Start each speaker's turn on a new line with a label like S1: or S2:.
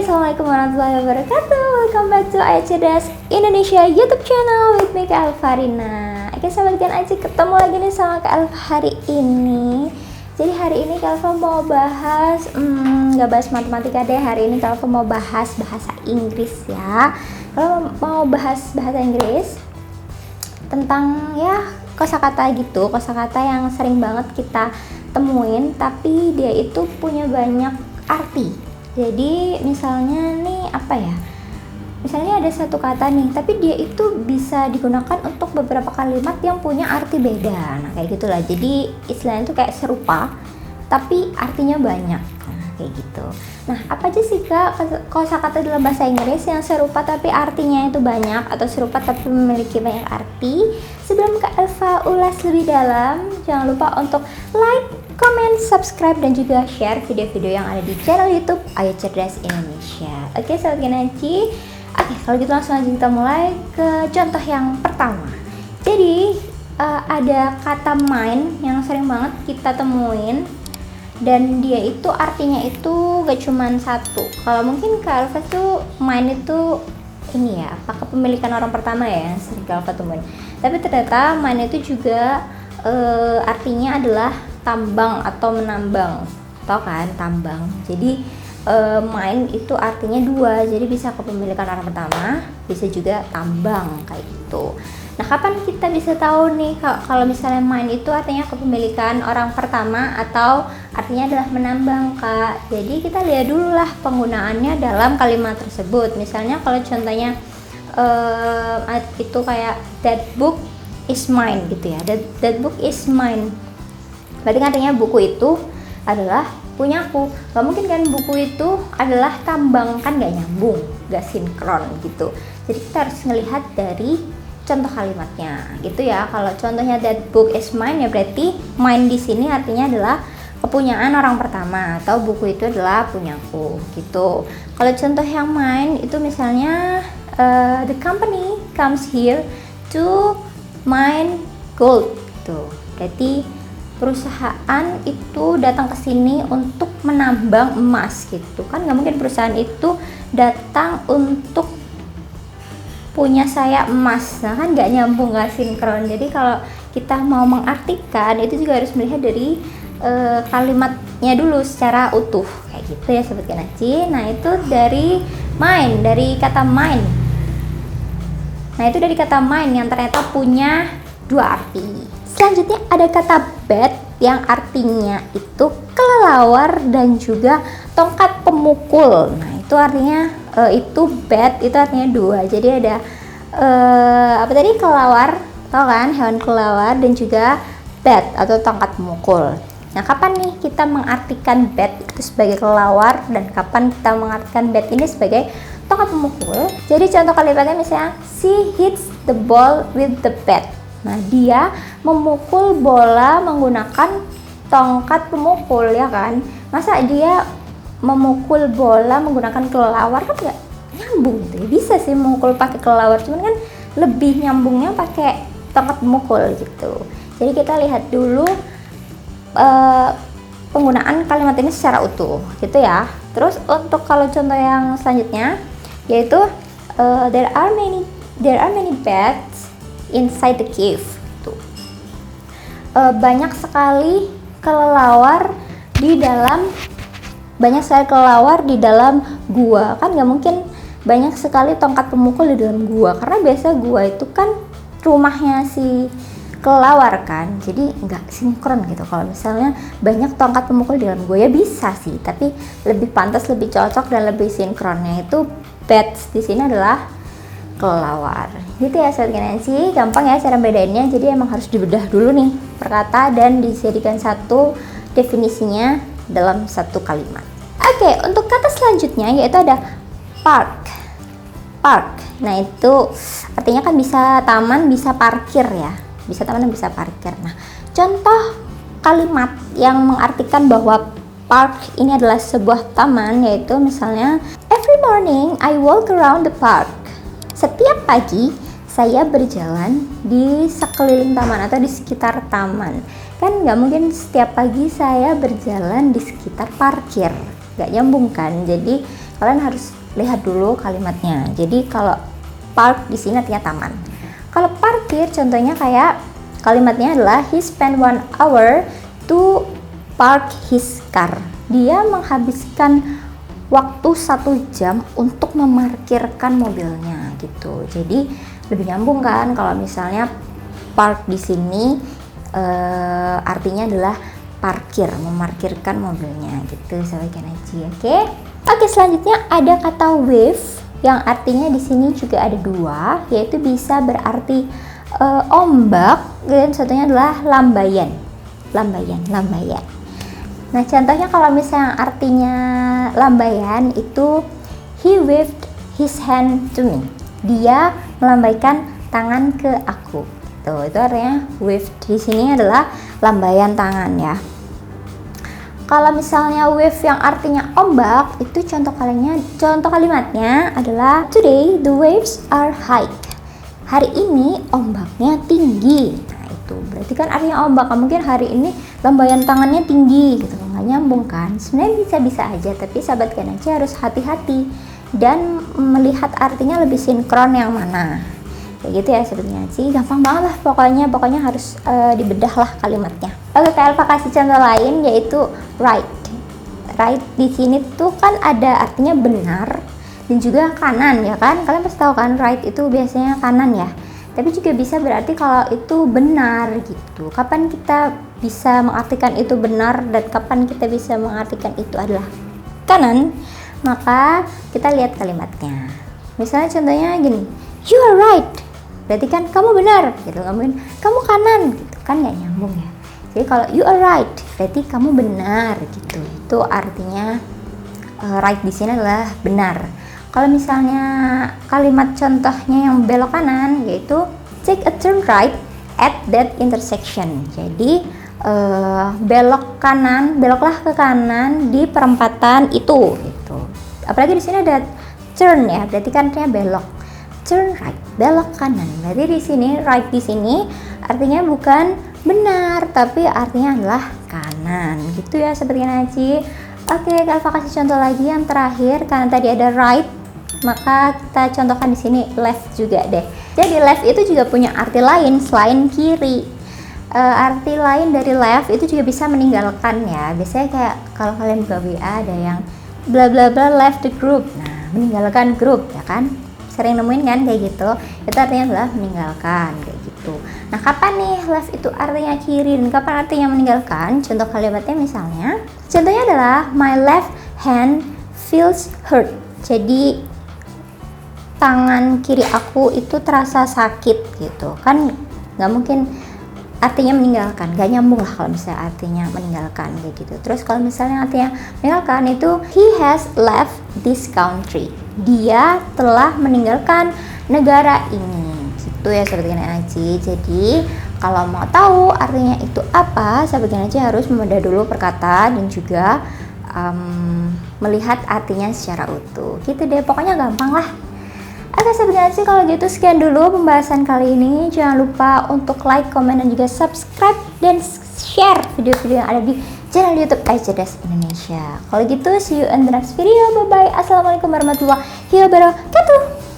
S1: Assalamualaikum warahmatullahi wabarakatuh. Welcome back to Ayah Cerdas Indonesia YouTube channel with me, Kak Elva Rina. Oke sahabat Gen Aji, ketemu lagi nih sama Kak Elva hari ini. Jadi hari ini Kak Elva mau bahas, nggak bahas matematika deh. Hari ini Kak Elva mau bahas bahasa Inggris ya. Kalau mau bahas bahasa Inggris tentang ya kosakata gitu, kosakata yang sering banget kita temuin, tapi dia itu punya banyak arti. Jadi misalnya nih apa ya, misalnya ada satu kata nih, tapi dia itu bisa digunakan untuk beberapa kalimat yang punya arti beda. Nah kayak gitulah, jadi istilahnya itu kayak serupa tapi artinya banyak. Nah kayak gitu. Nah apa aja sih Kak kosakata dalam bahasa Inggris yang serupa tapi artinya itu banyak, atau serupa tapi memiliki banyak arti? Sebelum Kak Elva ulas lebih dalam, jangan lupa untuk like, comment, subscribe, dan juga share video-video yang ada di channel YouTube Ayah Cerdas Indonesia. Oke sahabat Gen Aji, oke kalau gitu langsung aja kita mulai ke contoh yang pertama. Jadi ada kata main yang sering banget kita temuin, dan dia itu artinya itu gak cuman satu. Kalau mungkin Kak Elva tuh main itu ini ya, apa kepemilikan orang pertama ya yang sering Kak Elva temuin. Tapi ternyata main itu juga artinya adalah tambang atau menambang, tau kan tambang. Jadi main itu artinya dua, jadi bisa kepemilikan orang pertama, bisa juga tambang kayak gitu. Nah kapan kita bisa tahu nih kalau misalnya main itu artinya kepemilikan orang pertama atau artinya adalah menambang Kak? Jadi kita lihat dulu lah penggunaannya dalam kalimat tersebut. Misalnya kalau contohnya itu kayak that book is mine gitu ya, that book is mine, berarti artinya buku itu adalah punyaku. Gak mungkin kan buku itu adalah tambang, kan gak nyambung, gak sinkron gitu. Jadi kita harus melihat dari contoh kalimatnya gitu ya. Kalau contohnya that book is mine, ya berarti mine di sini artinya adalah kepunyaan orang pertama, atau buku itu adalah punyaku gitu. Kalau contoh yang mine itu misalnya the company comes here to mine gold gitu. Berarti perusahaan itu datang ke sini untuk menambang emas gitu kan. Nggak mungkin perusahaan itu datang untuk punya saya emas. Nah kan nggak nyambung, nggak sinkron. Jadi kalau kita mau mengartikan itu juga harus melihat dari kalimatnya dulu secara utuh kayak gitu ya Sobat Gen Aji. Nah itu dari mine, dari kata mine. Nah itu dari kata mine yang ternyata punya dua arti. Selanjutnya ada kata bat yang artinya itu kelelawar dan juga tongkat pemukul. Nah itu artinya itu bat itu artinya dua. Jadi ada apa tadi, kelelawar, tau kan hewan kelelawar, dan juga bat atau tongkat pemukul. Nah kapan nih kita mengartikan bat itu sebagai kelelawar, dan kapan kita mengartikan bat ini sebagai tongkat pemukul? Jadi contoh kalimatnya misalnya she hits the ball with the bat. Nah dia memukul bola menggunakan tongkat pemukul, ya kan? Masa dia memukul bola menggunakan kelelawar, kan nggak nyambung gitu ya. Bisa sih memukul pakai kelelawar, cuman kan lebih nyambungnya pakai tongkat pemukul gitu. Jadi kita lihat dulu penggunaan kalimat ini secara utuh gitu ya. Terus untuk kalau contoh yang selanjutnya yaitu there are many bats inside the cave gitu. Banyak sekali kelelawar di dalam gua. Kan nggak mungkin banyak sekali tongkat pemukul di dalam gua, karena biasa gua itu kan rumahnya si kelelawar kan, jadi nggak sinkron gitu. Kalau misalnya banyak tongkat pemukul di dalam gua ya bisa sih, tapi lebih pantas, lebih cocok dan lebih sinkronnya itu bats di sini adalah kelelawar gitu ya Sobat Gen Aji. Gampang ya cara bedainnya, jadi emang harus dibedah dulu nih perkata dan dijadikan satu definisinya dalam satu kalimat. Oke, untuk kata selanjutnya yaitu ada park. Nah itu artinya kan bisa taman, bisa parkir ya, bisa taman dan bisa parkir. Nah contoh kalimat yang mengartikan bahwa park ini adalah sebuah taman yaitu misalnya every morning I walk around the park. Setiap pagi saya berjalan di sekeliling taman atau di sekitar taman. Kan nggak mungkin setiap pagi saya berjalan di sekitar parkir nggak nyambung kan. Jadi kalian harus lihat dulu kalimatnya. Jadi kalau park di sini artinya taman. Kalau parkir contohnya kayak kalimatnya adalah he spent 1 hour to park his car. Dia menghabiskan waktu 1 jam untuk memarkirkan mobilnya gitu. Jadi lebih nyambung kan kalau misalnya park di sini artinya adalah parkir, memarkirkan mobilnya gitu Sahabat Kanaji. Oke, selanjutnya ada kata wave yang artinya di sini juga ada 2, yaitu bisa berarti ombak dan satunya adalah lambaian. Nah, contohnya kalau misalnya artinya lambaian itu he waved his hand to me. Dia melambaikan tangan ke aku. Tuh, itu artinya wave di sini adalah lambaian tangan ya. Kalau misalnya wave yang artinya ombak, itu contoh kalimatnya adalah today the waves are high. Hari ini ombaknya tinggi. Nah, itu berarti kan artinya ombak. Mungkin hari ini lambaian tangannya tinggi gitu, nggak nyambung kan. Sebenarnya bisa aja, tapi Sahabat Kanaji harus hati-hati dan melihat artinya lebih sinkron yang mana. Kayak gitu ya Sahabat Kanaji, gampang banget lah pokoknya harus dibedah lah kalimatnya. Oke, Alfa kasih contoh lain yaitu right. Right di sini tuh kan ada artinya benar dan juga kanan ya kan. Kalian pasti tahu kan right itu biasanya kanan ya. Tapi juga bisa berarti kalau itu benar gitu. Kapan kita bisa mengartikan itu benar dan kapan kita bisa mengartikan itu adalah kanan? Maka kita lihat kalimatnya. Misalnya contohnya gini, you are right. Berarti kan kamu benar gitu, kamu kanan gitu kan, nggak nyambung ya. Jadi kalau you are right berarti kamu benar gitu. Itu artinya right di sini adalah benar. Kalau misalnya kalimat contohnya yang belok kanan yaitu take a turn right at that intersection. Jadi beloklah ke kanan di perempatan itu gitu. Apalagi di sini ada turn ya, berarti kan artinya belok. Turn right, belok kanan. Berarti di sini right di sini artinya bukan benar tapi artinya adalah kanan. Gitu ya Sahabat Kanaji. Oke, Alfa kasih contoh lagi yang terakhir karena tadi ada right, maka kita contohkan di sini left juga deh. Jadi left itu juga punya arti lain selain kiri. Arti lain dari left itu juga bisa meninggalkan ya. Biasanya kayak kalau kalian buka WA ada yang bla bla bla left the group. Nah, meninggalkan grup ya kan. Sering nemuin kan kayak gitu. Itu artinya adalah meninggalkan kayak gitu. Nah, kapan nih left itu artinya kiri dan kapan artinya meninggalkan? Contoh kalimatnya misalnya, contohnya adalah my left hand feels hurt. Jadi tangan kiri aku itu terasa sakit gitu kan, nggak mungkin artinya meninggalkan, nggak nyambung lah kalau misalnya artinya meninggalkan kayak gitu. Terus kalau misalnya artinya meninggalkan itu he has left this country, dia telah meninggalkan negara ini gitu ya Sahabat Kanaji. Jadi kalau mau tahu artinya itu apa, Sahabat Kanaji harus membedah dulu perkataan dan juga melihat artinya secara utuh gitu deh, pokoknya gampang lah. Oke Sahabat Kanaji, kalau gitu sekian dulu pembahasan kali ini. Jangan lupa untuk like, komen, dan juga subscribe dan share video-video yang ada di channel YouTube Ayah Cerdas Indonesia. Kalau gitu see you in the next video. Bye bye. Assalamualaikum warahmatullahi wabarakatuh.